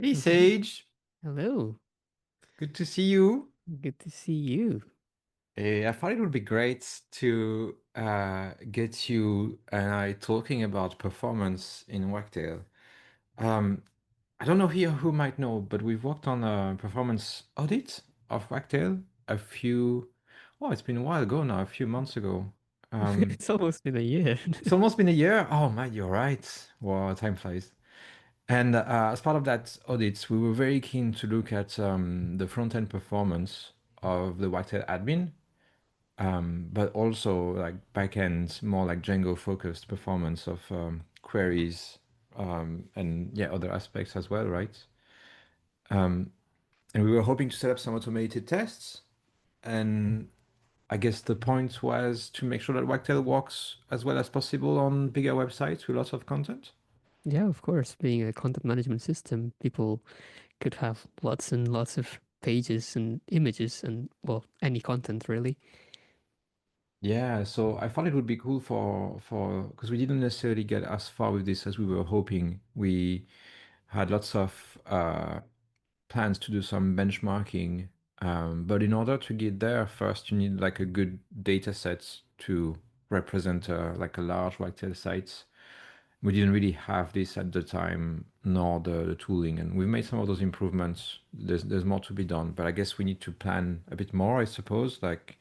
Hey Okay. Sage, Hello. good to see you. Good to see you. I thought it would be great to get you and I talking about performance in Wagtail. Um, I don't know here who might know, but we've worked on a performance audit of Wagtail it's been a while ago now, a few months ago. Um, It's almost been a year. it's almost been a year. Oh man, you're right. Wow, time flies. And as part of that audit, we were very keen to look at the front-end performance of the Wagtail admin, but also like back-end, more like Django-focused performance of queries and yeah, other aspects as well, right? And we were hoping to set up some automated tests. And I guess the point was to make sure that Wagtail works as well as possible on bigger websites with lots of content. Yeah, of course. Being a content management system, people could have lots and lots of pages and images and, well, any content really. Yeah, so I thought it would be cool for because we didn't necessarily get as far with this as we were hoping. We had lots of plans to do some benchmarking, but in order to get there, first you need like a good data set to represent like a large whitetail site. We didn't really have this at the time, nor the tooling, and we've made some of those improvements. There's more to be done, but I guess we need to plan a bit more, I suppose, like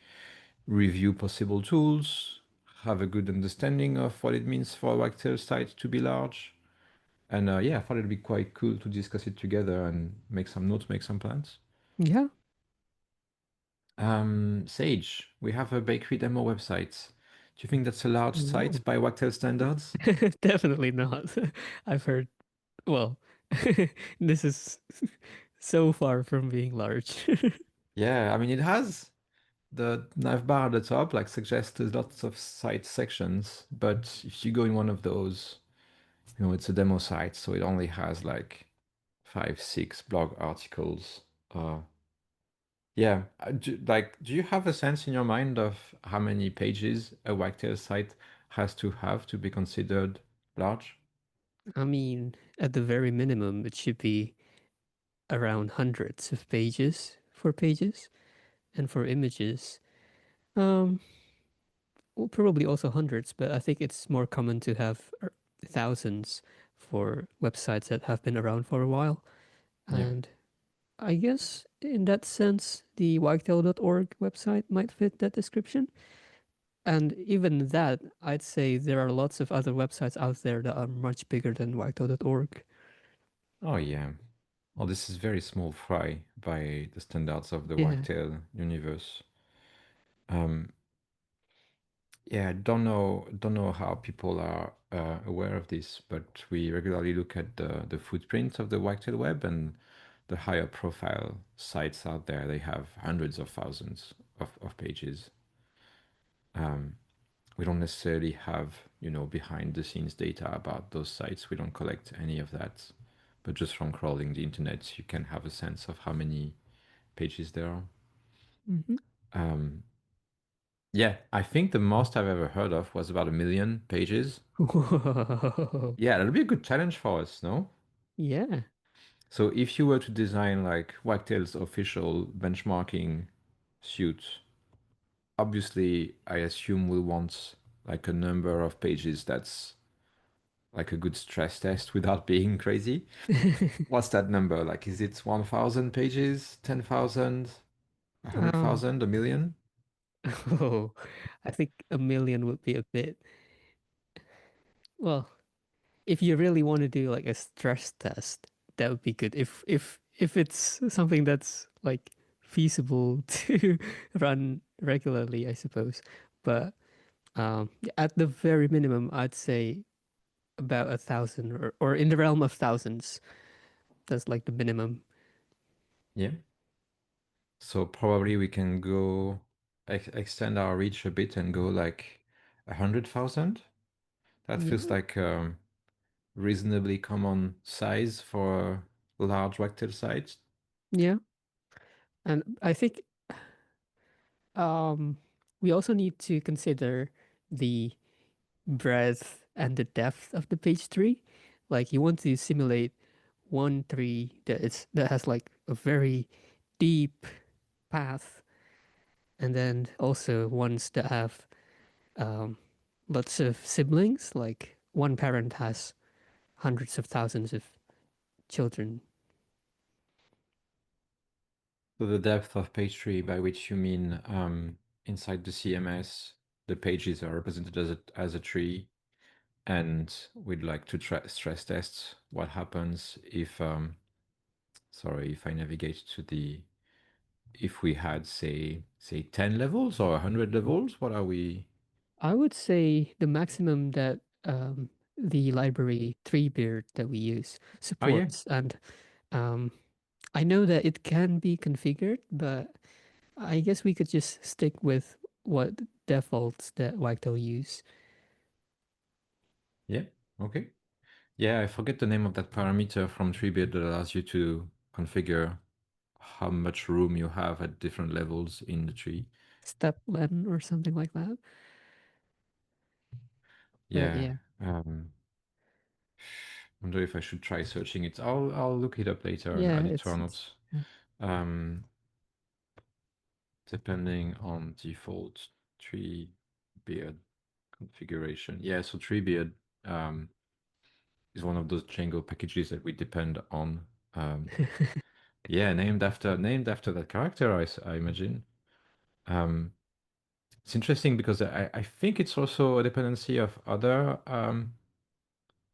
review possible tools, have a good understanding of what it means for a Wagtail site to be large. And yeah, I thought it'd be quite cool to discuss it together and make some notes, make some plans. Yeah. Sage, we have a bakery demo website. Do you think that's a large Whoa. site by Wagtail standards? Definitely not. I've heard, well, this is so far from being large. Yeah, I mean, it has the nav bar at the top, like suggests there's lots of site sections, but if you go in one of those, it's a demo site, so it only has like five, six blog articles. Yeah, do you have a sense in your mind of how many pages a Wagtail site has to have to be considered large? I mean, at the very minimum, it should be around hundreds of pages for pages and for images. Um, well, probably also hundreds, but I think it's more common to have thousands for websites that have been around for a while. Yeah. And I guess in that sense, the wagtail.org website might fit that description. And even that, I'd say there are lots of other websites out there that are much bigger than wagtail.org. Oh, yeah. Well, this is very small fry by the standards of the Yeah. Wagtail universe. Um, yeah, don't know how people are aware of this, but we regularly look at the footprint of the Wagtail web and the higher profile sites out there. They have hundreds of thousands of pages. We don't necessarily have, behind the scenes data about those sites. We don't collect any of that. But just from crawling the internet, you can have a sense of how many pages there are. Hmm. Um, yeah, I think the most I've ever heard of was about 1 million pages. Whoa. Yeah, that'll be a good challenge for us, no? Yeah. So if you were to design like Wagtail's official benchmarking suite, obviously I assume we'll want like a number of pages that's like a good stress test without being crazy. What's that number? Like, is it 1,000 pages, 10,000, um, 100,000, a million? oh, I think a million would be a bit. Well, if you really want to do like a stress test, that would be good. If it's something that's like feasible to run regularly, I suppose. But at the very minimum, I'd say about 1,000 or in the realm of thousands. That's like the minimum. Yeah. So probably we can go extend our reach a bit and go like 100,000. That feels Yeah, like reasonably common size for a large Wagtail site. yeah. And I think um we also need to consider the breadth and the depth of the page tree. Like you want to simulate one tree that has like a very deep path, and then also ones that have um, lots of siblings. Like one parent has hundreds of thousands of children. So the depth of page tree, by which you mean inside the CMS, the pages are represented as a tree, and we'd like to stress test what happens if, sorry, if I navigate to the, if we had say 10 levels or 100 levels, what are we? I would say the maximum that the library Treebeard that we use Oh yeah, supports, and um, I know that it can be configured, but I guess we could just stick with what defaults that Wagtail use. yeah, okay. Yeah, I forget the name of that parameter from Treebeard that allows you to configure how much room you have at different levels in the tree. Steplen or something like that. But Yeah, yeah, um, wonder if I should try searching it. I'll look it up later and yeah, add it to our it's notes. Um, depending on default tree beard configuration. Yeah, so Treebeard is one of those Django packages that we depend on. Um, yeah, named after that character, I imagine. Um, it's interesting because I think it's also a dependency of other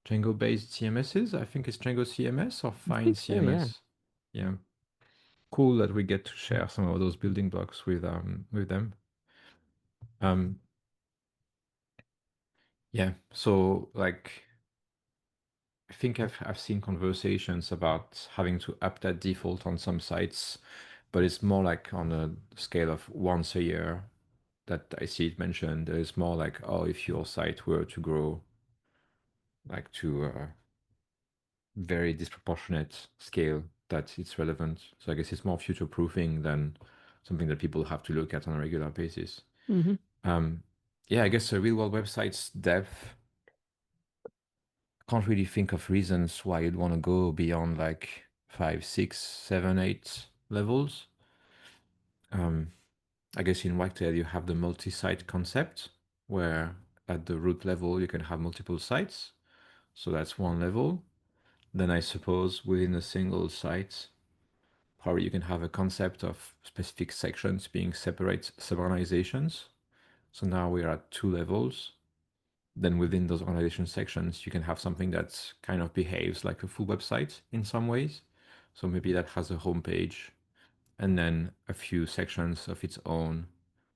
Django-based CMSs. I think it's Django CMS or I Fine think so. Yeah, CMS. Yeah, cool that we get to share some of those building blocks with them. Um, yeah, so like I think I've seen conversations about having to up that default on some sites, but it's more like on a scale of once a year that I see it mentioned. There's more like, oh, if your site were to grow like to a very disproportionate scale, that it's relevant. So I guess it's more future proofing than something that people have to look at on a regular basis. hmm Um, yeah, I guess a real world website's depth can't really think of reasons why you'd want to go beyond like 5, 6, 7, 8 levels. Um, I guess in Wagtail you have the multi-site concept, where at the root level you can have multiple sites. So that's one level. Then I suppose within a single site, probably you can have a concept of specific sections being separate suborganizations. So now we're at 2 levels. Then within those organization sections, you can have something that kind of behaves like a full website in some ways. So maybe that has a homepage and then a few sections of its own,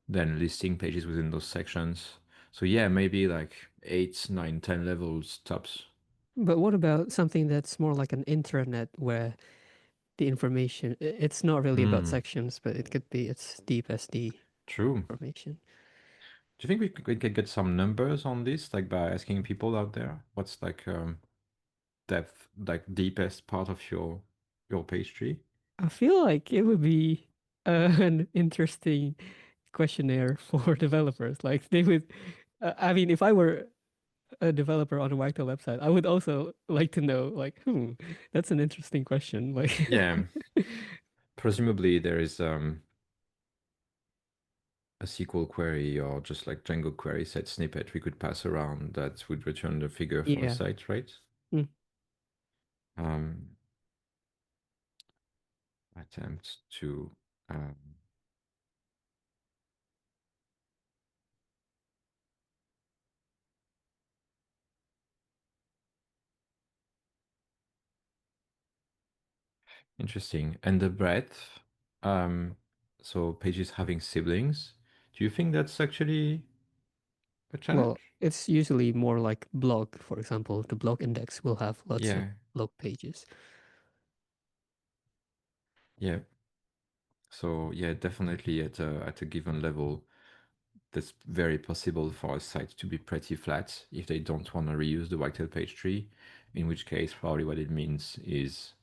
then listing pages within those sections. So yeah, maybe like 8, 9, 10 levels tops. But what about something that's more like an intranet where the information it's not really about Hmm, sections, but it could be it's deep as the true. information. Do you think we could get some numbers on this, like by asking people out there? What's like depth, like deepest part of your page tree? I feel like it would be an interesting questionnaire for developers. Like they would, I mean, if I were a developer on a Wagtail website, I would also like to know, like, that's an interesting question. Like, Yeah, presumably there is a SQL query or just like Django query set snippet we could pass around that would return the figure for a yeah. site, right? Mm. Um, attempt to interesting. And the breadth, um, so pages having siblings. Do you think that's actually a Well, challenge? it's usually more like blog, for example. The blog index will have lots of Yeah, blog pages. yeah. So yeah, definitely at a given level, that's very possible for a site to be pretty flat if they don't want to reuse the Wagtail page tree, in which case probably what it means is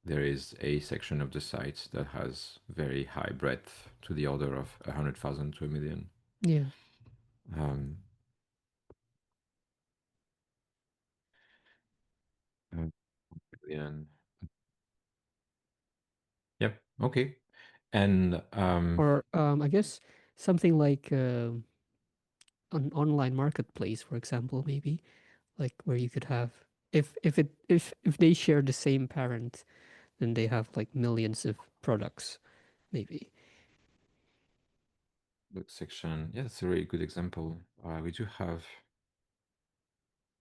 there is a section of the site that has very high breadth to the order of 100,000 to 1 million. Yeah. Um, uh, million. Okay. And Or I guess something like an online marketplace, for example, maybe like where you could have if they share the same parent, then they have like millions of products, maybe. book section, yeah, that's a really good example. We do have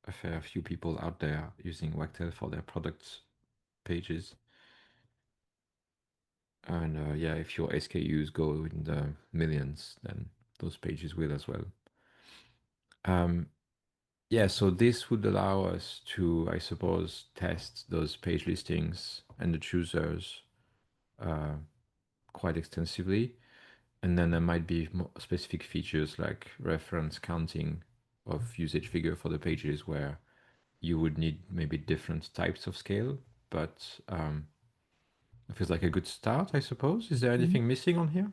a fair few people out there using Wagtail for their product pages. And yeah, if your SKUs go in the millions, then those pages will as well. Um, yeah, so this would allow us to, I suppose, test those page listings and the choosers uh, quite extensively. And then there might be more specific features like reference counting of usage figure for the pages where you would need maybe different types of scale, but it feels like a good start, I suppose. Is there Mhm. anything missing on here?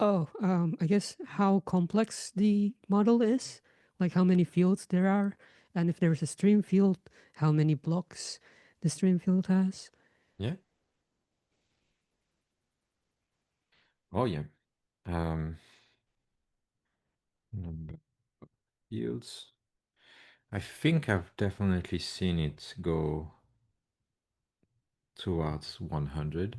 Um, I guess how complex the model is, like how many fields there are, and if there's a stream field, how many blocks the stream field has. Yeah. Oh, yeah. Um, number of fields. I think I've definitely seen it go towards 100.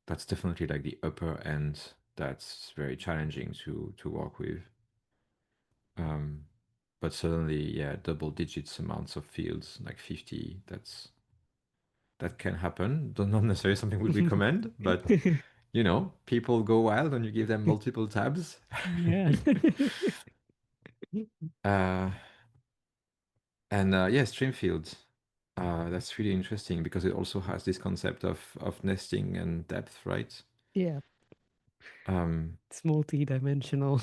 That's definitely like the upper end. That's very challenging to work with. Um, but suddenly, yeah, double digits amounts of fields, like 50, that can happen. Not necessarily something we'd recommend, but you know, people go wild when you give them multiple tabs. Yeah. uh, and yeah, stream fields. That's really interesting because it also has this concept of nesting and depth, right? Yeah, Um, it's multi-dimensional.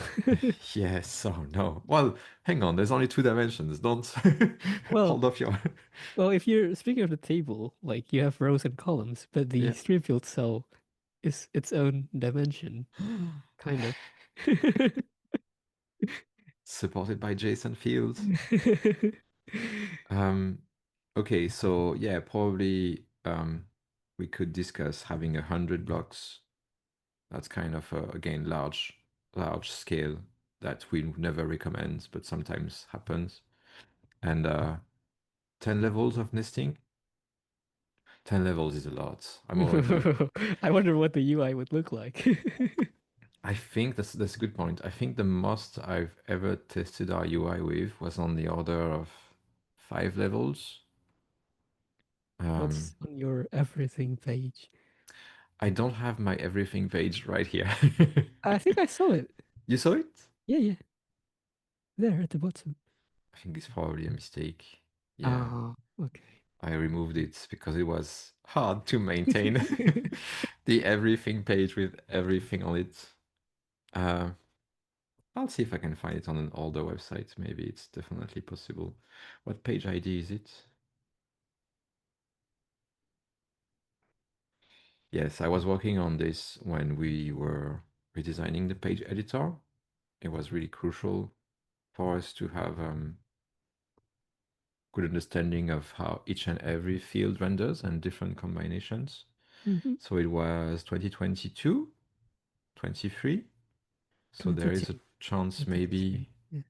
yes. Oh no. Well, hang on. There's only two dimensions. Don't Well, hold off your. well, if you're speaking of the table, like you have rows and columns, but the Yeah. stream field cell is its own dimension, kind of. Supported by JSON fields. Um, okay, so yeah, probably we could discuss having 100 blocks. That's kind of again large scale that we never recommend, but sometimes happens. And 10 levels of nesting. 10 levels is a lot. I'm already. I wonder what the UI would look like. I think that's a good point. I think the most I've ever tested our UI with was on the order of 5 levels. What's Um, on your everything page? I don't have my everything page right here. I think I saw it. You saw it? Yeah, yeah, there at the bottom. I think it's probably a mistake. Yeah, Ah, okay. I removed it because it was hard to maintain the everything page with everything on it. Uh, I'll see if I can find it on an older website. Maybe it's definitely possible. What page ID is it? Yes, I was working on this when we were redesigning the page editor. It was really crucial for us to have good understanding of how each and every field renders and different combinations. Mm-hmm. So it was 2022, 23. So there 22 is a chance or 23. maybe Yeah.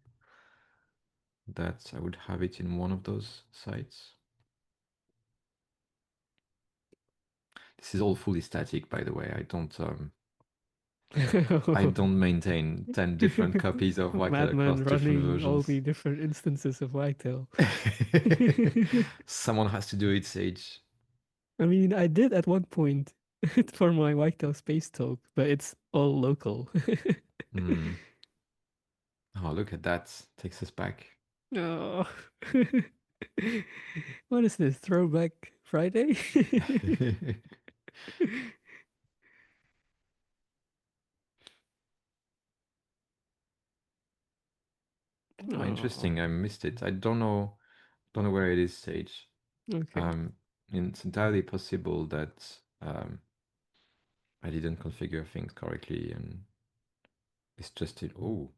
that I would have it in one of those sites. This is all fully static, by the way. I don't maintain 10 different copies of Wagtail across Madman different running all the versions. different instances of Wagtail. Someone has to do it, Sage. I mean, I did at one point for my Wagtail space talk, but it's all local. Hmm. Oh, look at that. Takes us back. No. What is this? Throwback Friday? Oh, Oh, interesting. I missed it. I don't know where it is, Sage. okay. Um, it's entirely possible that I didn't configure things correctly and it's just it. Oh,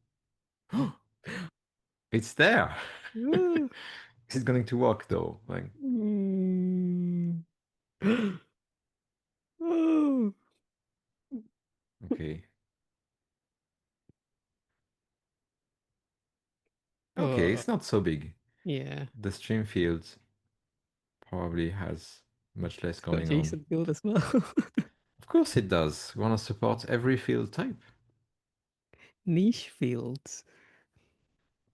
It's there. Ah. Is it going to work though? Like, Mm. Oh. okay. Okay, Oh, it's not so big. yeah. The stream field probably has much less It's got going on. Jason build as well. Of course it does. We want to support every field type. Niche fields.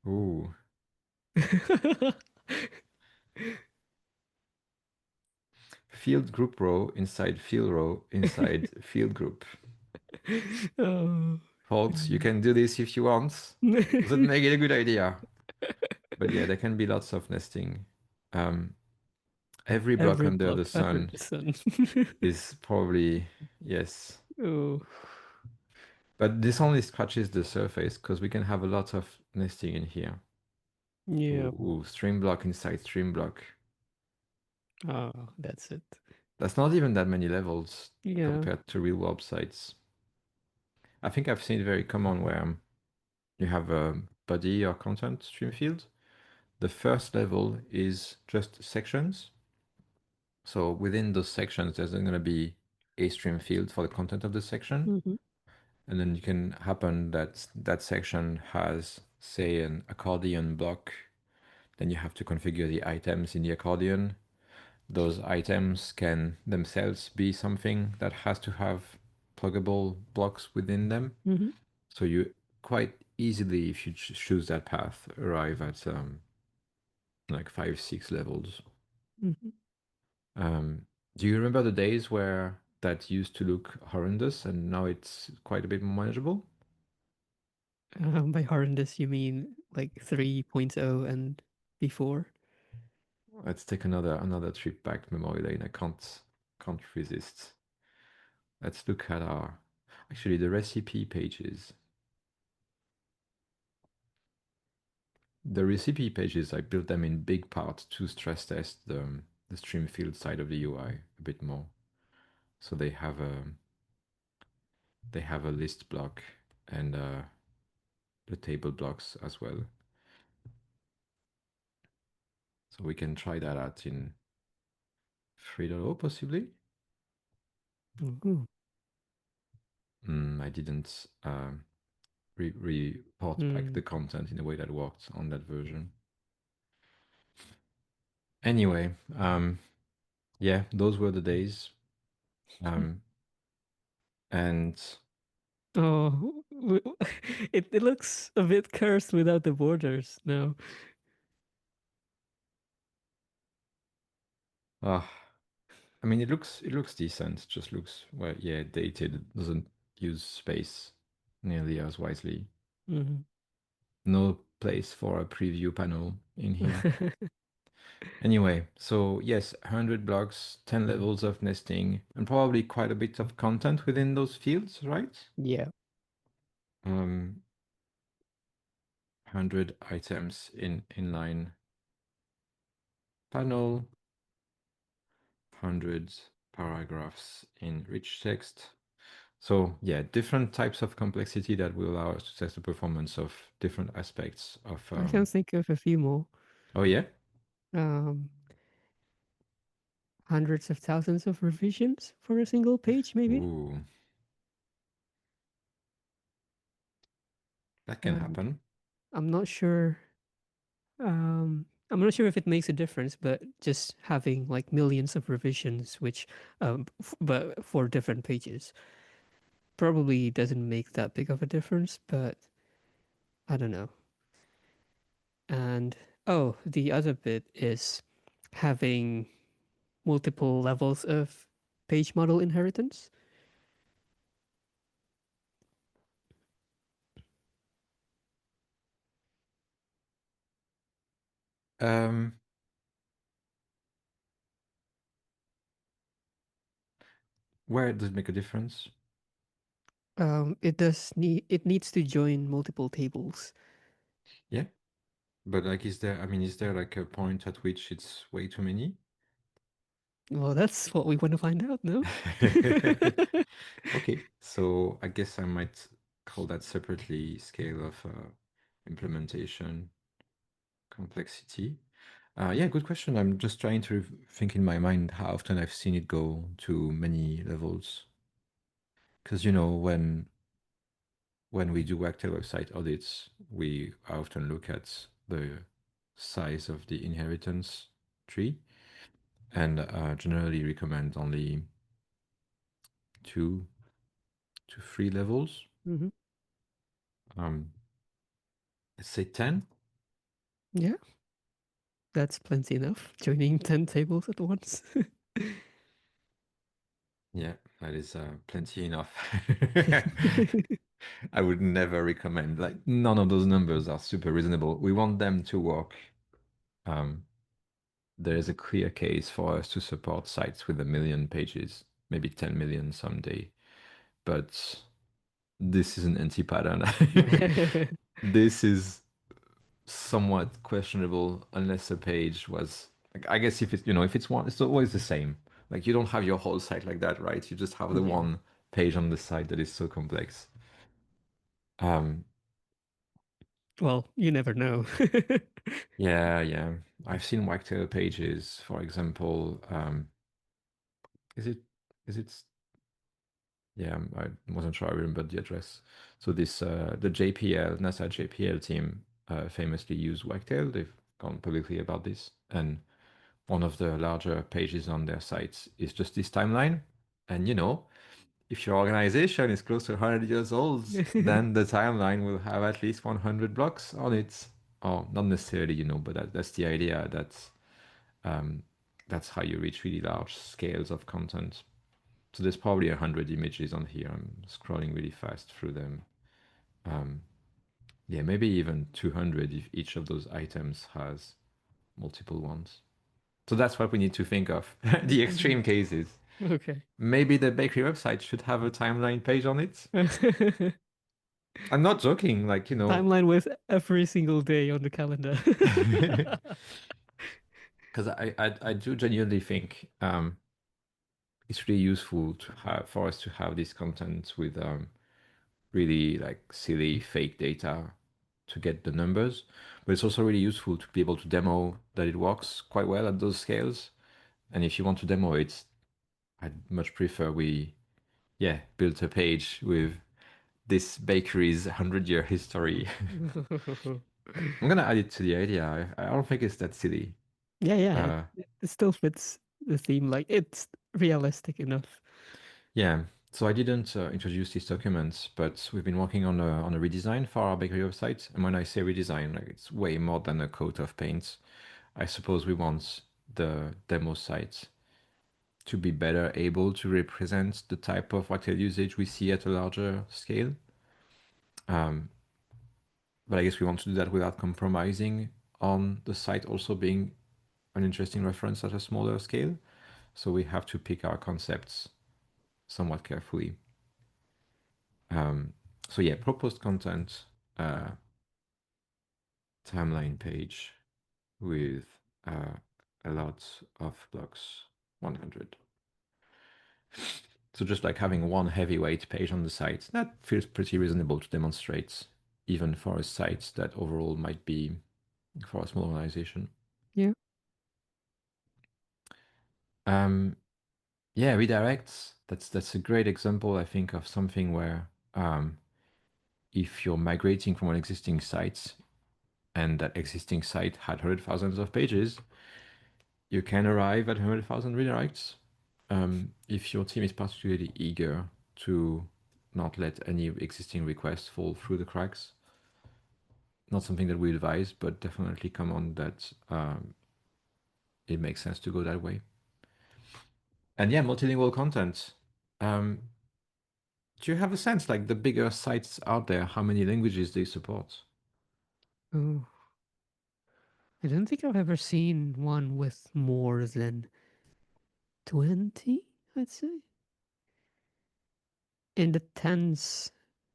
Ooh. Field group row inside field row inside field group. Oh. Folks, you can do this if you want. Doesn't make it a good idea. But yeah, there can be lots of nesting. Um, every block Every under the block under sun the sun. is probably, yes. Oh, But this only scratches the surface because we can have a lot of nesting in here. yeah. Ooh, stream block inside stream block. Oh, that's it. That's not even that many levels Yeah. compared to real world sites. I think I've seen it very common where you have a body or content stream field. The first level is just sections. So within those sections, there's going to be a stream field for the content of the section. Hmm. And then you can happen that that section has, say, an accordion block. Then you have to configure the items in the accordion. Those items can themselves be something that has to have pluggable blocks within them. Hmm. So you quite easily, if you choose that path, arrive at like 5, 6 levels. Hmm. Um, do you remember the days where that used to look horrendous and now it's quite a bit more manageable? By horrendous, you mean like 3.0 and before? Let's take another trip back memory lane. I can't resist. Let's look at our actually the recipe pages. The recipe pages, I built them in big part to stress test the stream field side of the UI a bit more. So they have a list block and the table blocks as well. So we can try that out in 3.0 possibly. Ooh. I didn't report back Hmm. the content in a way that worked on that version. Anyway, yeah, those were the days. Um, and Oh, it looks a bit cursed without the borders now. uh, I mean, it looks decent. Just looks well, yeah, dated. It doesn't use space nearly as wisely. Hmm. No place for a preview panel in here. Anyway, so yes, 100 blocks, 10 levels of nesting, and probably quite a bit of content within those fields, right? Yeah. 100 items in inline panel, 100 paragraphs in rich text. So yeah, different types of complexity that will allow us to test the performance of different aspects of. I can think of a few more. Oh yeah. Um, hundreds of thousands of revisions for a single page, maybe. Ooh, that can And happen. I'm not sure. I'm not sure if it makes a difference, but just having like millions of revisions, which, but for different pages, probably doesn't make that big of a difference. But I don't know. And oh, the other bit is having multiple levels of page model inheritance. Um, where does it make a difference? It needs to join multiple tables. Yeah, but like, is there like a point at which it's way too many? Well, that's what we want to find out, no? Okay, so I guess I might call that separately scale of implementation. Complexity. Yeah, good question. I'm just trying to think in my mind how often I've seen it go to many levels. Because when we do Wagtail website audits, we often look at the size of the inheritance tree and generally recommend only 2 to 3 levels. Hmm. Um, let's say 10. Yeah, that's plenty enough. Joining 10 tables at once. Yeah, that is plenty enough. I would never recommend, like, none of those numbers are super reasonable. We want them to work. Um, there is a clear case for us to support sites with 1 million pages, maybe 10 million someday. But this is an anti-pattern. This is somewhat questionable unless a page was like, I guess if it's if it's one, it's always the same. Like you don't have your whole site like that, right? You just have the Yeah. one page on the site that is so complex. Um, Well, you never know. yeah, yeah. I've seen Wagtail pages, for example. Is it is it yeah, I wasn't sure I remembered the address. So this the JPL, NASA JPL team famously use Wagtail. They've gone publicly about this. And one of the larger pages on their sites is just this timeline. And if your organization is close to 100 years old, then the timeline will have at least 100 blocks on it. Or not necessarily, but that's the idea. Um, that's how you reach really large scales of content. So there's probably 100 images on here. I'm scrolling really fast through them. Um, yeah, maybe even 200 if each of those items has multiple ones. So that's what we need to think of. The extreme cases. Okay. Maybe the bakery website should have a timeline page on it. I'm not joking, like, Timeline with every single day on the calendar. because I do genuinely think it's really useful to have for us to have this content with really like silly fake data to get the numbers, but it's also really useful to be able to demo that it works quite well at those scales. And if you want to demo it, I'd much prefer we, yeah, build a page with this bakery's 100-year history. I'm gonna add it to the idea. I don't think it's that silly. Yeah, yeah, Uh, it still fits the theme. Like it's realistic enough. yeah. So I didn't introduce these documents, but we've been working on a redesign for our bakery website. And when I say redesign, like it's way more than a coat of paint. I suppose we want the demo site to be better able to represent the type of Wagtail usage we see at a larger scale. Um, but I guess we want to do that without compromising on the site also being an interesting reference at a smaller scale. So we have to pick our concepts somewhat carefully. Um, so yeah, proposed content, uh, timeline page with a lot of blocks, 100. So just like having one heavyweight page on the site, that feels pretty reasonable to demonstrate, even for a site that overall might be for a small organization. Yeah. Um, yeah, redirects. That's a great example, I think, of something where if you're migrating from an existing site and that existing site had 100,000 of pages, you can arrive at 100,000 redirects. If your team is particularly eager to not let any existing requests fall through the cracks, not something that we advise, but definitely come on that it makes sense to go that way. And yeah, multilingual content. Um, do you have a sense, like the bigger sites out there, how many languages they support? Oh, I don't think I've ever seen one with more than 20, I'd say. In the tens,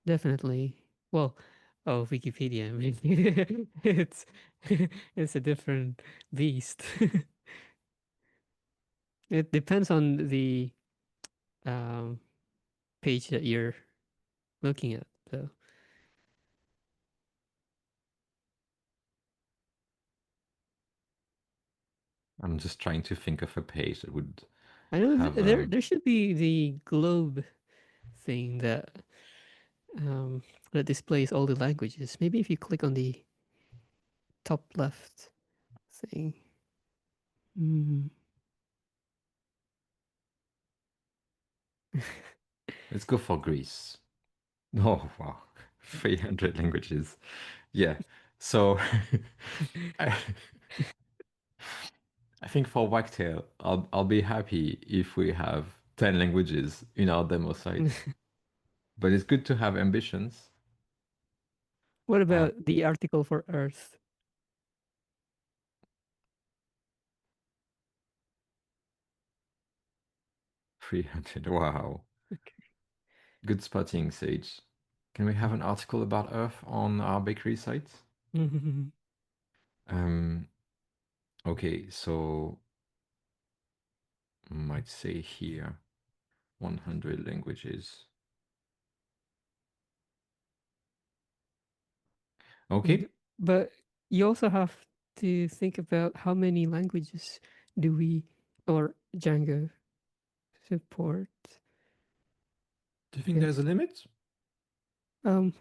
definitely. Well, oh, Wikipedia, I mean, it's a different beast. It depends on the um, page that you're looking at, though. I'm just trying to think of a page that would I know have there should be the globe thing um, that displays all the languages. Maybe if you click on the top left thing. Mm. let's go for Greece. Oh, wow. 300 languages. Yeah. So I, I think for Wagtail, I'll be happy if we have 10 languages in our demo site. But it's good to have ambitions. What Uh, about the article for Earth? 300. Wow. Okay. Good spotting, Sage. Can we have an article about Earth on our bakery site? Um, okay, so might say here 100 languages. And Okay. but you also have to think about how many languages do we or Django support, Do you I think there's a guess. limit?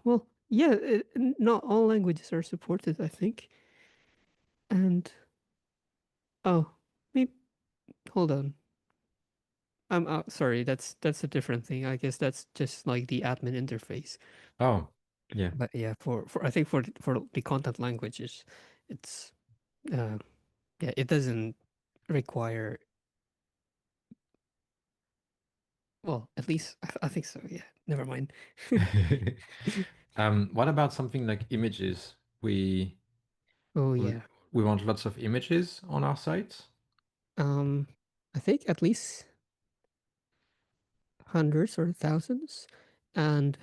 Well, yeah, not all languages are supported, I think. And oh, maybe hold on. I'm sorry, that's a different thing. I guess that's just like the admin interface. Oh, yeah. But yeah, for I think for the content languages, it's uh yeah, it doesn't require, well, at least I think so. Yeah, never mind. What about something like images? Oh We yeah. we want lots of images on our site. Um, I think at least hundreds or thousands, and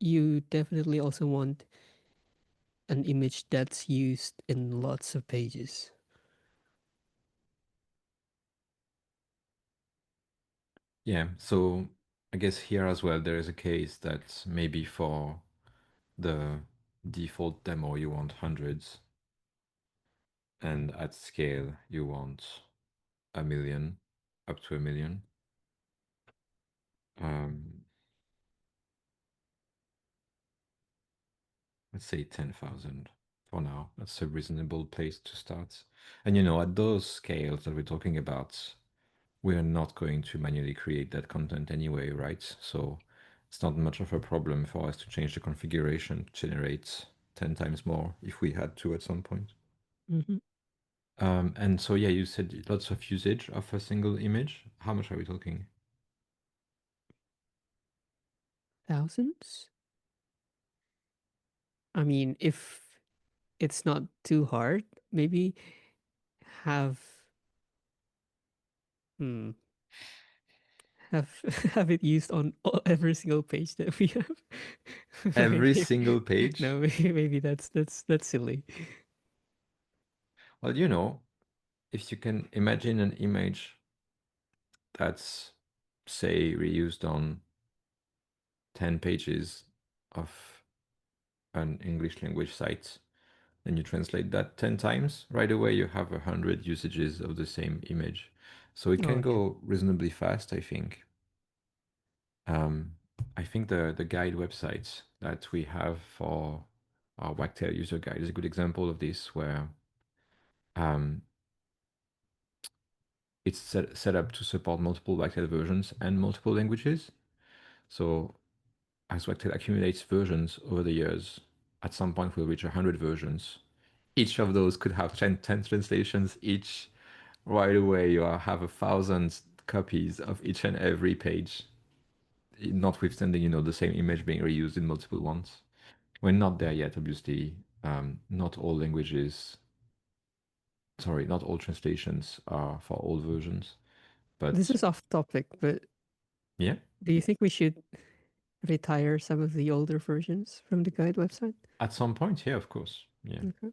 you definitely also want an image that's used in lots of pages. Yeah, so I guess here as well there is a case that maybe for the default demo you want hundreds, and at scale you want a million, up to a million. Um, let's say 10,000 for now. That's a reasonable place to start. And at those scales that we're talking about, we're not going to manually create that content anyway, right? So it's not much of a problem for us to change the configuration to generate 10 times more if we had to at some point. Hmm. And so, yeah, you said lots of usage of a single image. How much are we talking? Thousands? I mean, if it's not too hard, maybe have hmm, have have it used on every single page that we have. Every Maybe, single page? no, maybe that's silly. Well, if you can imagine an image that's, say, reused on 10 pages of an English language site, then you translate that 10 times, right away you have 100 usages of the same image. So it can Oh yeah. go reasonably fast, I think. Um, I think the guide websites that we have for our Wagtail user guide is a good example of this, where um, it's set up to support multiple Wagtail versions and multiple languages. So as Wagtail accumulates versions over the years, at some point we'll reach 100 versions. Each of those could have 10 translations each. Right away, you have 1,000 copies of each and every page, notwithstanding, the same image being reused in multiple ones. We're not there yet, obviously. Not all languages, sorry, not all translations are for all versions. This But is off topic, but yeah, do you think we should retire some of the older versions from the guide website? at some point, yeah, of course. Yeah. Okay.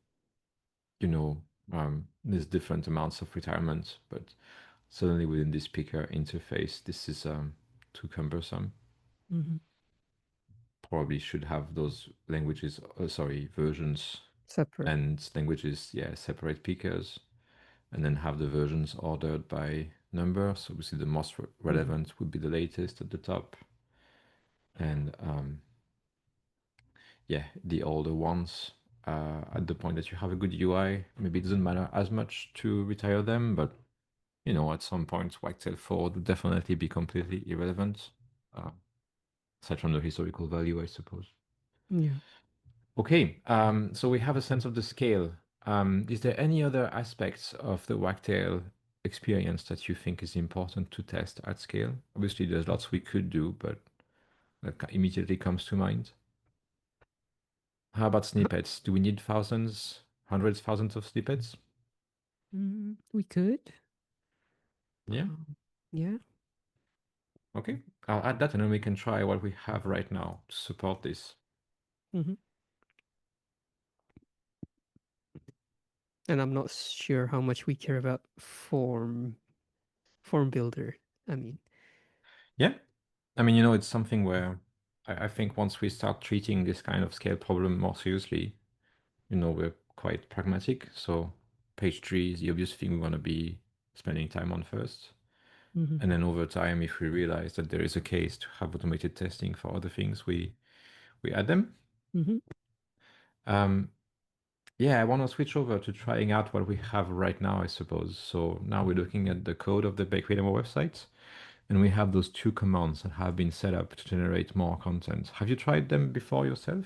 There's different amounts of retirement, but certainly within this speaker interface, this is too cumbersome. Hmm. Probably should have those languages, sorry, versions Separate. and languages, yeah, separate pickers. and then have the versions ordered by number. So obviously the most Mhm. relevant would be the latest at the top. And yeah, the older ones at the point that you have a good UI. Maybe it doesn't matter as much to retire them, but you know, at some point, Wagtail 4 would definitely be completely irrelevant, uh, aside from the historical value, I suppose. Yeah. Okay, so we have a sense of the scale. Is there any other aspects of the Wagtail experience that you think is important to test at scale? Obviously, there's lots we could do, but that immediately comes to mind. How about snippets? Do we need thousands, hundreds, thousands of snippets? We could. Yeah. Yeah. Okay. I'll add that and then we can try what we have right now to support this. Hmm. And I'm not sure how much we care about form builder. I mean, Yeah. I mean, you know, it's something where I think once we start treating this kind of scale problem more seriously, you know, we're quite pragmatic. So page tree is the obvious thing we want to be spending time on first. hmm And then over time, if we realize that there is a case to have automated testing for other things, we add them. hmm Um, yeah, I want to switch over to trying out what we have right now, I suppose. So now we're looking at the code of the Bakery Demo website, and we have those two commands that have been set up to generate more content. Have you tried them before yourself?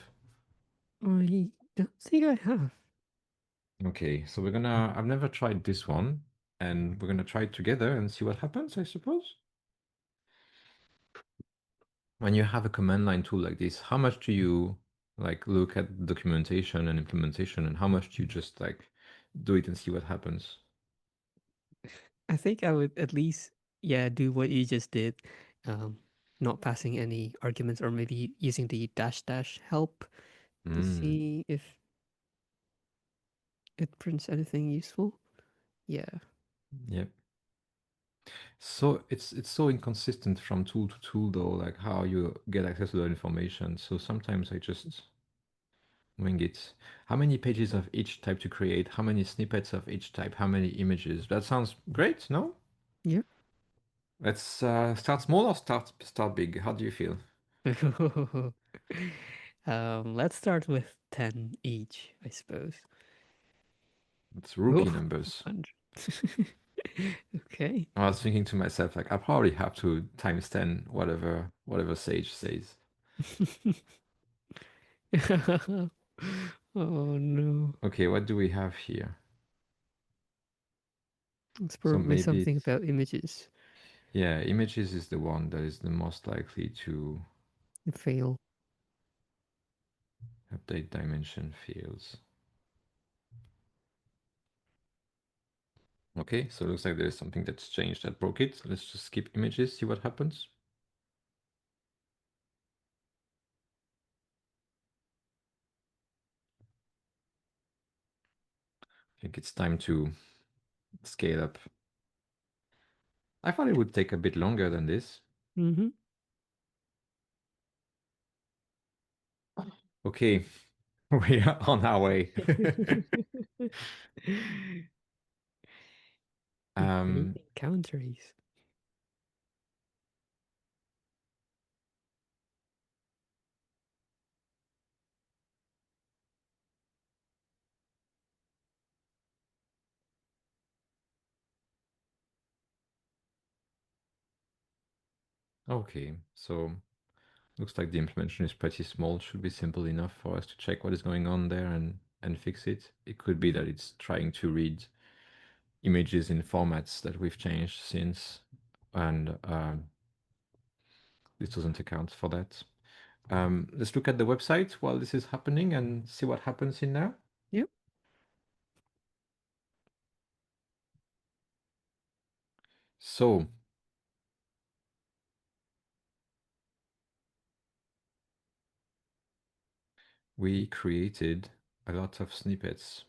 I don't think I have. Okay, so I've never tried this one, and we're gonna try it together and see what happens, I suppose. When you have a command line tool like this, how much do you like look at documentation and implementation, and how much do you just like do it and see what happens? I think I would at least, yeah, do what you just did. Um, Not passing any arguments or maybe using the dash dash help to Mm, see if it prints anything useful. Yeah. yep. So it's so inconsistent from tool to tool though, like how you get access to the information. So sometimes I just wing it. How many pages of each type to create? How many snippets of each type? How many images? That sounds great, no? Yeah. Let's start small or start big. How do you feel? Let's start with 10 each, I suppose. It's rookie Oh, numbers. 100. Okay. I was thinking to myself, like I probably have to times 10 whatever Sage says. Oh no. Okay, what do we have here? It's So probably maybe something it's about images. yeah, images is the one that is the most likely to Fail. update dimension fields. Okay, so it looks like there's something that's changed that broke it. So let's just skip images, see what happens. I think it's time to scale up. I thought it would take a bit longer than this. Mm-hmm. Okay, we are on our way. Um, Invading countries. okay, so looks like the implementation is pretty small. Should be simple enough for us to check what is going on there and fix it. It could be that it's trying to read images in formats that we've changed since, and this doesn't account for that. Let's look at the website while this is happening and see what happens in there. Yep. So we created a lot of snippets.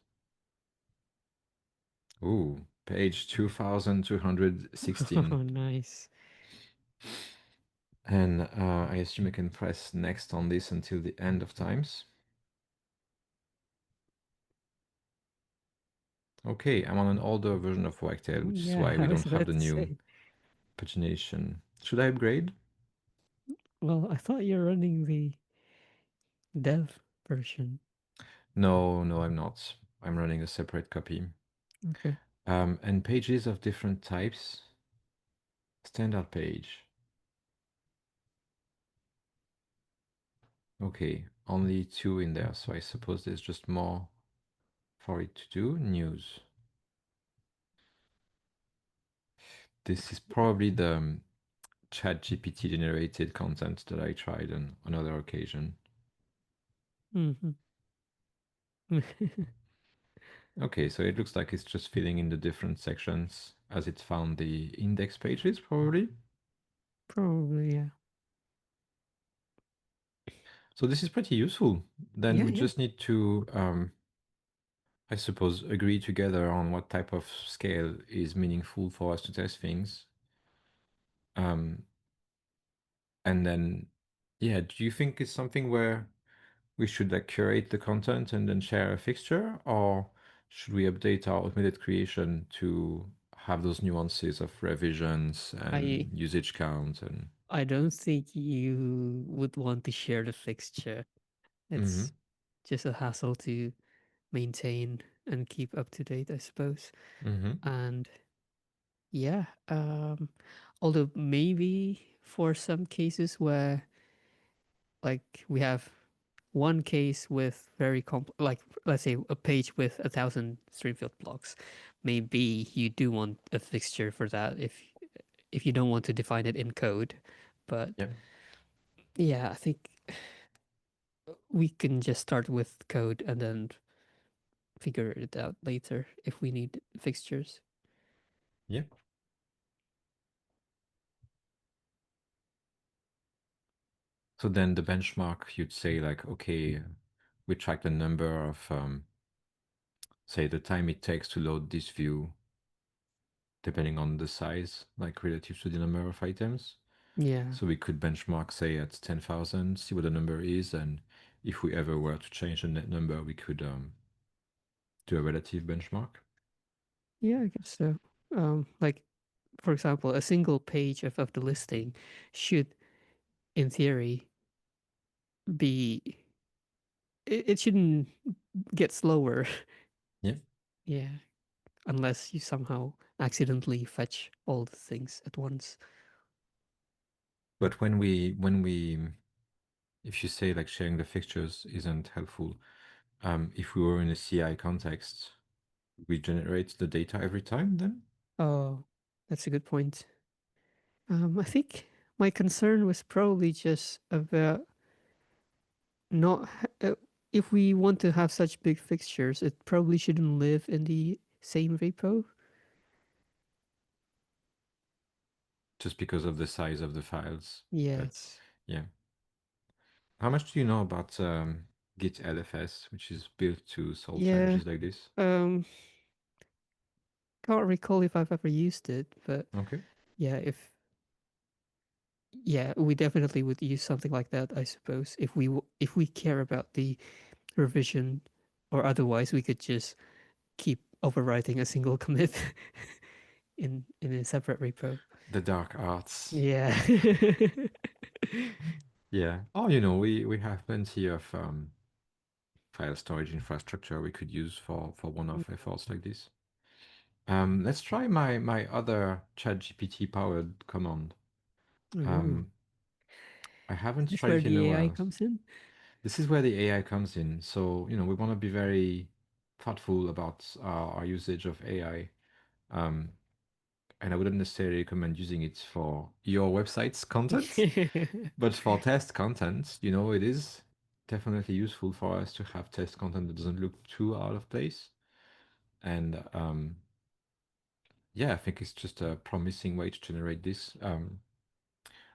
Ooh, page 2216. Oh, nice. And I assume I can press next on this until the end of times. Okay, I'm on an older version of Wagtail, which is Yeah, why we I was don't have about the to new say. pagination. Should I upgrade? Well, I thought you're running the dev version. No, no, I'm not. I'm running a separate copy. Okay. And pages of different types. Standard page. Okay, only two in there, so I suppose there's just more for it to do. News. This is probably the Chat GPT generated content that I tried on another occasion. Hmm. Okay, so it looks like it's just filling in the different sections as it found the index pages, probably. Probably, yeah. So this is pretty useful. Then Yeah, we yeah. just need to, I suppose, agree together on what type of scale is meaningful for us to test things. Um, and then, yeah, do you think it's something where we should like curate the content and then share a fixture, or should we update our automated creation to have those nuances of revisions I and usage count and I don't think you would want to share the fixture. mm-hmm, It's just a hassle to maintain and keep up to date, I suppose. mm-hmm, And yeah, although maybe for some cases where like we have one case with very like let's say a page with 1,000 stream field blocks, maybe you do want a fixture for that if you don't want to define it in code. But yeah. yeah, I think we can just start with code and then figure it out later if we need fixtures. Yeah. So then the benchmark, you'd say like, okay, we track the number of, say, the time it takes to load this view, depending on the size, like relative to the number of items. Yeah. So we could benchmark, say, at 10,000, see what the number is, and if we ever were to change the net number, we could do a relative benchmark. Yeah, I guess so. Like for example, a single page of the listing should, in theory, be it shouldn't get slower. Yeah. Yeah, unless you somehow accidentally fetch all the things at once. But if you say like sharing the fixtures isn't helpful, if we were in a CI context, we generate the data every time then? Oh, that's a good point. I think my concern was probably just about not if we want to have such big fixtures, it probably shouldn't live in the same repo. Just because of the size of the files. Yeah, That's, yeah. How much do you know about Git LFS, which is built to solve yeah. challenges like this? Um, can't recall if I've ever used it, but Okay. yeah, if yeah, we definitely would use something like that, I suppose. If we care about the revision, or otherwise, we could just keep overwriting a single commit in a separate repo. The dark arts. Yeah. Yeah. Oh, we have plenty of file storage infrastructure we could use for one-off efforts like this. Let's try my other ChatGPT powered command. Ooh. Um, I Is haven't this tried where it the anywhere AI else. comes in? This is where the AI comes in. So, we want to be very thoughtful about our usage of AI. Um, and I wouldn't necessarily recommend using it for your website's content, but for test content, it is definitely useful for us to have test content that doesn't look too out of place. And yeah, I think it's just a promising way to generate this.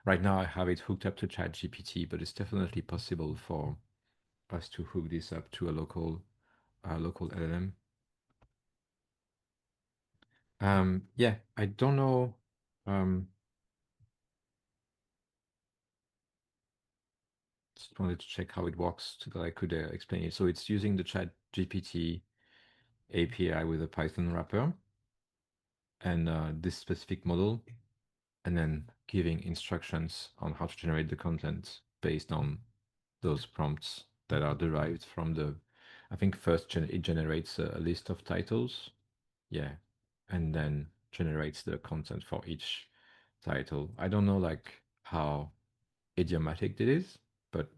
Right now, I have it hooked up to ChatGPT, but it's definitely possible for us to hook this up to a local LLM. Yeah, I don't know. Um, just wanted to check how it works so that I could explain it. So it's using the Chat GPT API with a Python wrapper and this specific model, and then giving instructions on how to generate the content based on those prompts that are derived from the, I think first it generates a list of titles, yeah, and then generates the content for each title. I don't know like how idiomatic it is, but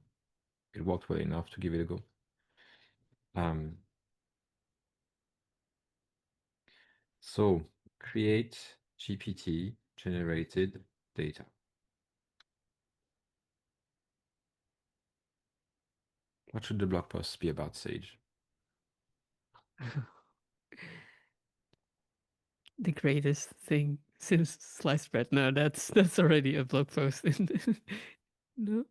it worked well enough to give it a go. Um, so create GPT generated data. What should the blog post be about, Sage? The greatest thing since sliced bread. No, that's already a blog post. No.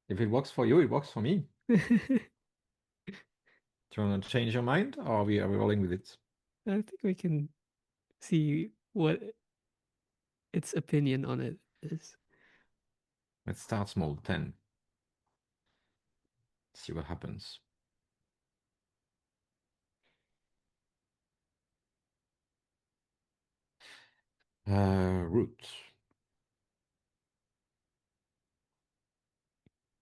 If it works for you, it works for me. Do you want to change your mind, or are we rolling with it? I think we can see what its opinion on it is. Let's start small, 10. See what happens. Root.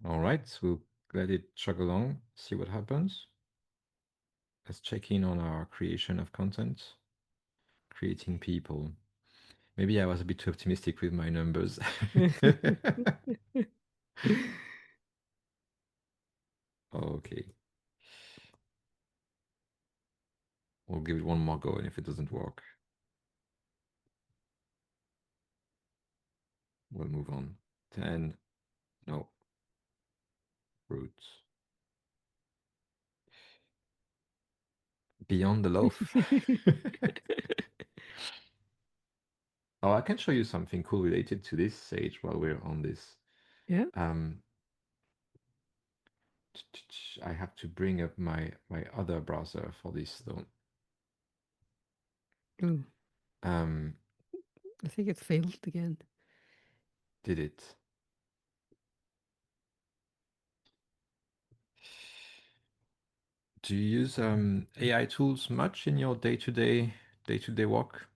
All right, we'll let it chug along, see what happens. Let's check in on our creation of content. Creating people. Maybe I was a bit too optimistic with my numbers. Okay, we'll give it one more go, and if it doesn't work, we'll move on. 10, no, root. Beyond the loaf. Oh, I can show you something cool related to this, Sage, while we're on this. Yeah. Um, I have to bring up my other browser for this though. Oh, Um, I think it failed again. did it? Do you use AI tools much in your day-to-day work?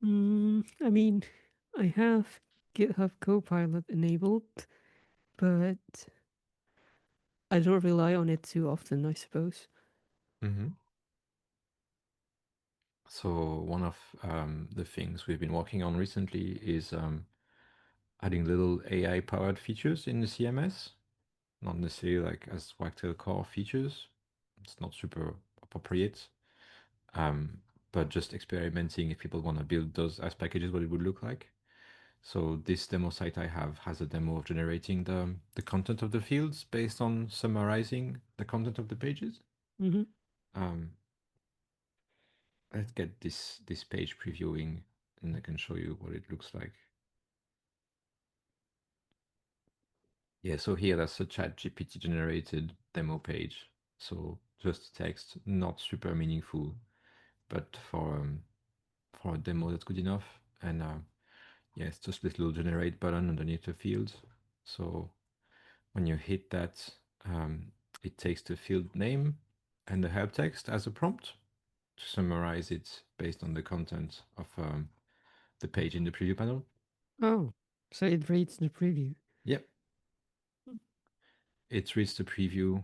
I mean, I have GitHub Copilot enabled, but I don't rely on it too often, I suppose. Mm-hmm. So one of the things we've been working on recently is adding little AI-powered features in the CMS, not necessarily like as Wagtail core features. It's not super appropriate, um, but just experimenting if people want to build those as packages, what it would look like. So this demo site I have has a demo of generating the content of the fields based on summarizing the content of the pages. Mm-hmm. Um, let's get this page previewing, and I can show you what it looks like. Yeah, so here that's a ChatGPT generated demo page. So just text, not super meaningful, but for a demo that's good enough. And yeah, it's just this little generate button underneath the field. So when you hit that, it takes the field name and the help text as a prompt to summarize it based on the content of the page in the preview panel. Oh, so it reads the preview. Yep, it reads the preview.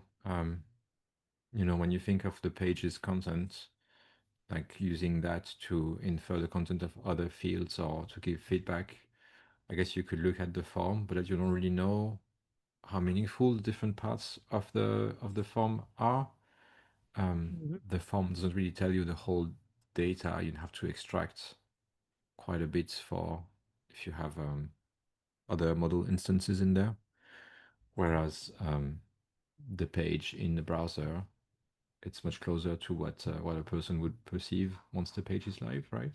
When you think of the page's content, like using that to infer the content of other fields or to give feedback, I guess you could look at the form, but that you don't really know how meaningful the different parts of the form are. Mhm. The form doesn't really tell you the whole data. You'd have to extract quite a bit for if you have other model instances in there. Whereas the page in the browser, it's much closer to what a person would perceive once the page is live, right?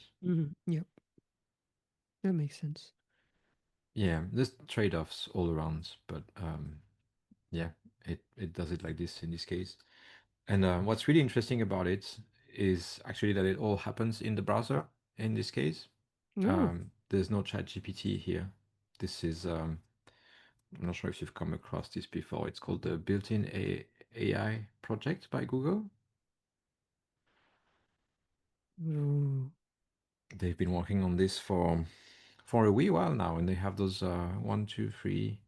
Yep, that makes sense. Yeah, there's trade-offs all around, but yeah, it does it like this in this case. And what's really interesting about it is actually that it all happens in the browser in this case. Oh, There's no chat GPT here. This is, I'm not sure if you've come across this before. It's called the built-in AI project by Google. Oh. They've been working on this for a wee while now, and they have those one, two, three,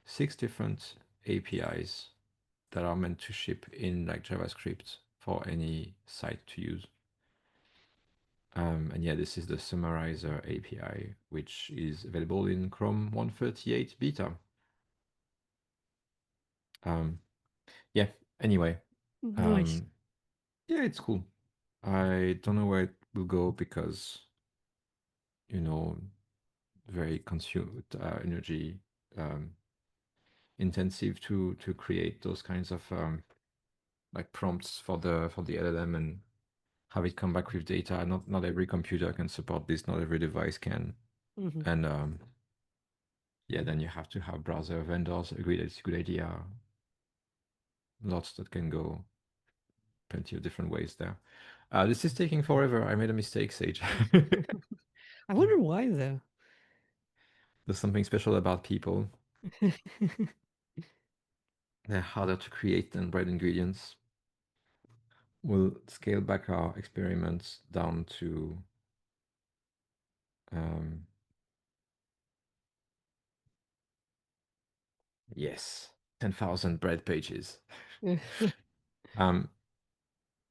six different APIs that are meant to ship in like JavaScript for any site to use. And yeah, this is the Summarizer API, which is available in Chrome 138 beta. Um, yeah, anyway, Nice. um, yeah, it's cool. I don't know where it will go because, you know, very consumed energy um, intensive to create those kinds of like prompts for the LLM and have it come back with data. Not every computer can support this. Not every device can. Hmm. And yeah, then you have to have browser vendors agree that it's a good idea. Lots that can go plenty of different ways there. This is taking forever. I made a mistake, Sage. I wonder why though. There's something special about people. They're harder to create than bread ingredients. We'll scale back our experiments down to um, yes, 10,000 bread pages. Um,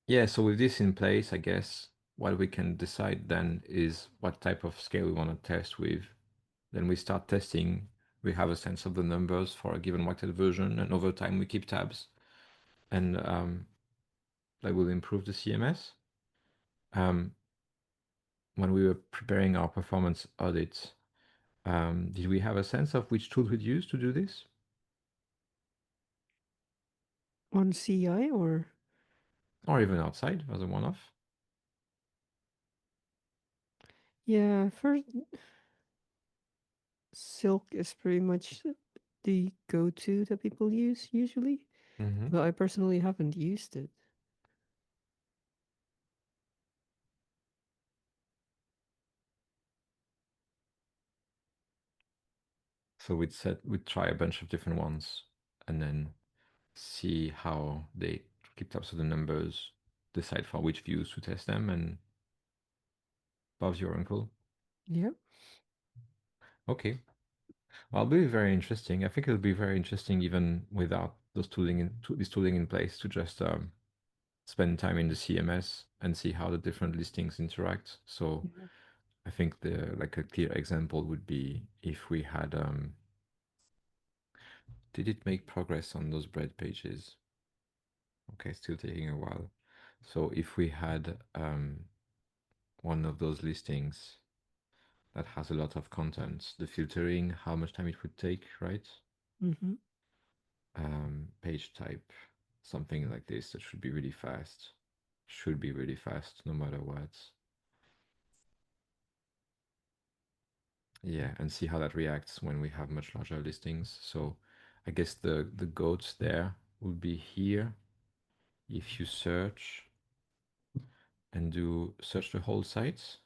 yeah, so with this in place, I guess what we can decide then is what type of scale we want to test with. Then we start testing. We have a sense of the numbers for a given Wagtail version, and over time we keep tabs, and that will improve the CMS. Um, when we were preparing our performance audit, did we have a sense of which tool we'd use to do this? On CI or Or even outside as a one-off? yeah, first Silk is pretty much the go-to that people use usually, Mm-hmm. but I personally haven't used it. So we'd try a bunch of different ones and then see how they keep tabs of the numbers, decide for which views to test them, and Bob's your uncle. Yeah. Okay. Well, it'll be very interesting. I think it'll be very interesting even without this tooling in place to just spend time in the CMS and see how the different listings interact. So Yeah. I think the like a clear example would be if we had did it make progress on those bread pages? Okay, still taking a while. So if we had one of those listings that has a lot of content, the filtering, how much time it would take, right? Mm-hmm. Page type, something like this that should be really fast. Should be really fast no matter what. Yeah, and see how that reacts when we have much larger listings. So I guess the goats there would be here. If you search and do search the whole site,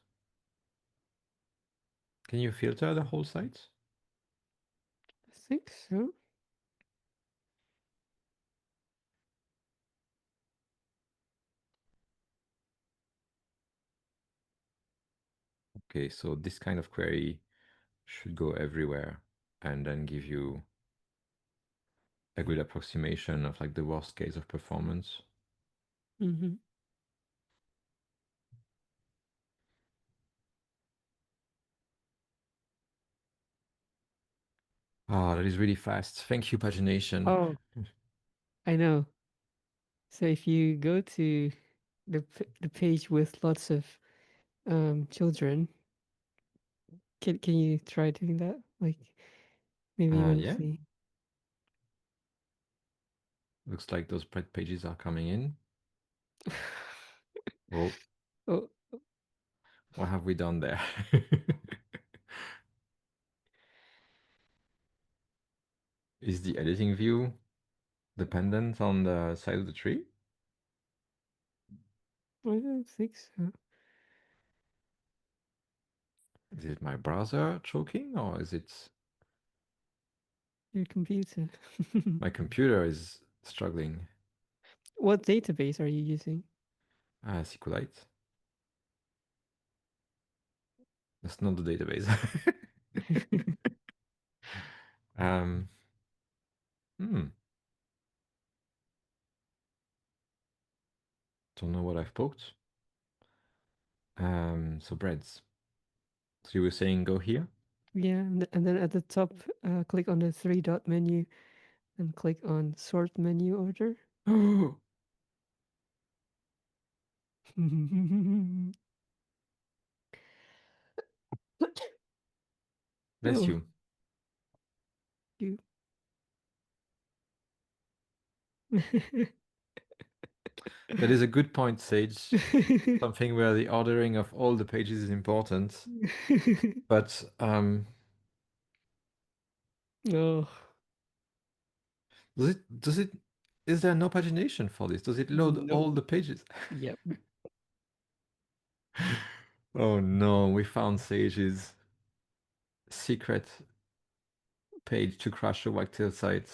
can you filter the whole site? I think so. Okay, so this kind of query should go everywhere and then give you a good approximation of like the worst case of performance. Mm-hmm. Ah, that is really fast. Thank you, pagination. Oh, I know. So if you go to the page with lots of children, can you try doing that? Like maybe you want to Yeah, see. looks like those bread pages are coming in. Oh, Oh, what have we done there? Is the editing view dependent on the side of the tree? I don't think so. Is it my browser choking or is it Your computer. my computer is struggling? What database are you using? SQLite. That's not the database. um, hmm. Don't know what I've poked. So breads. So you were saying go here? Yeah, and then at the top, click on the three dot menu and click on sort menu order. Bless Oh, you. you. That is a good point, Sage. Something where the ordering of all the pages is important. But Oh, does it is there no pagination for this? Does it load all no. the pages? Yep. Oh no, we found Sage's secret page to crash the Wagtail site.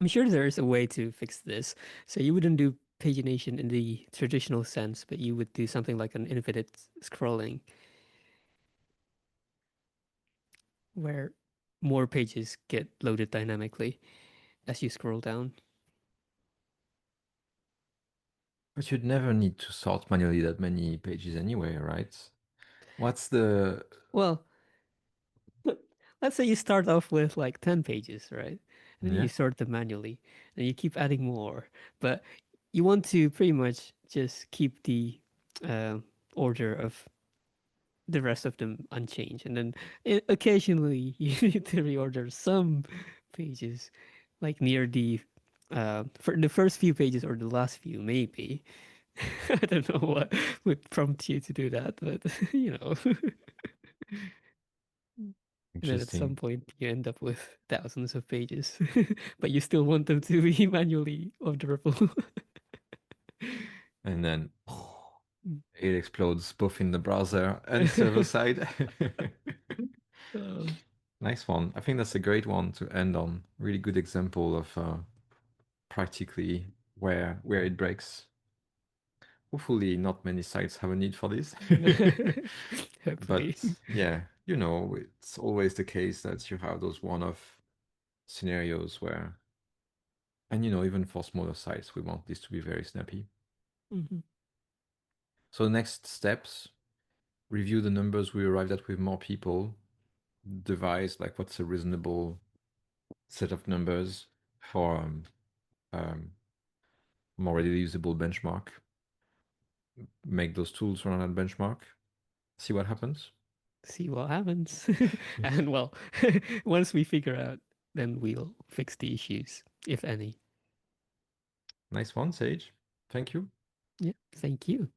I'm sure there's a way to fix this. So you wouldn't do pagination in the traditional sense, but you would do something like an infinite scrolling where more pages get loaded dynamically as you scroll down. But you'd never need to sort manually that many pages anyway, right? What's the Well, let's say you start off with like 10 pages, right? And then you yeah? sort them manually and you keep adding more. But you want to pretty much just keep the uh, order of the rest of them unchanged. And then occasionally you need to reorder some pages, like near the for the first few pages or the last few, maybe. I don't know what would prompt you to do that, but you know. And then at some Interesting. point you end up with thousands of pages, but you still want them to be manually orderable. And then it explodes both in the browser and server side. Oh, Nice one. I think that's a great one to end on. Really good example of practically where it breaks. Hopefully, not many sites have a need for this. hopefully. But yeah, it's always the case that you have those one-off scenarios where, and even for smaller sites, we want this to be very snappy. Mhm. So next steps, review the numbers we arrived at with more people, devise like what's a reasonable set of numbers for um, more readily usable benchmark. Make those tools run on benchmark. See what happens. See what happens. And well, once we figure out, then we'll fix the issues, if any. Nice one, Sage. Thank you. Yeah, thank you.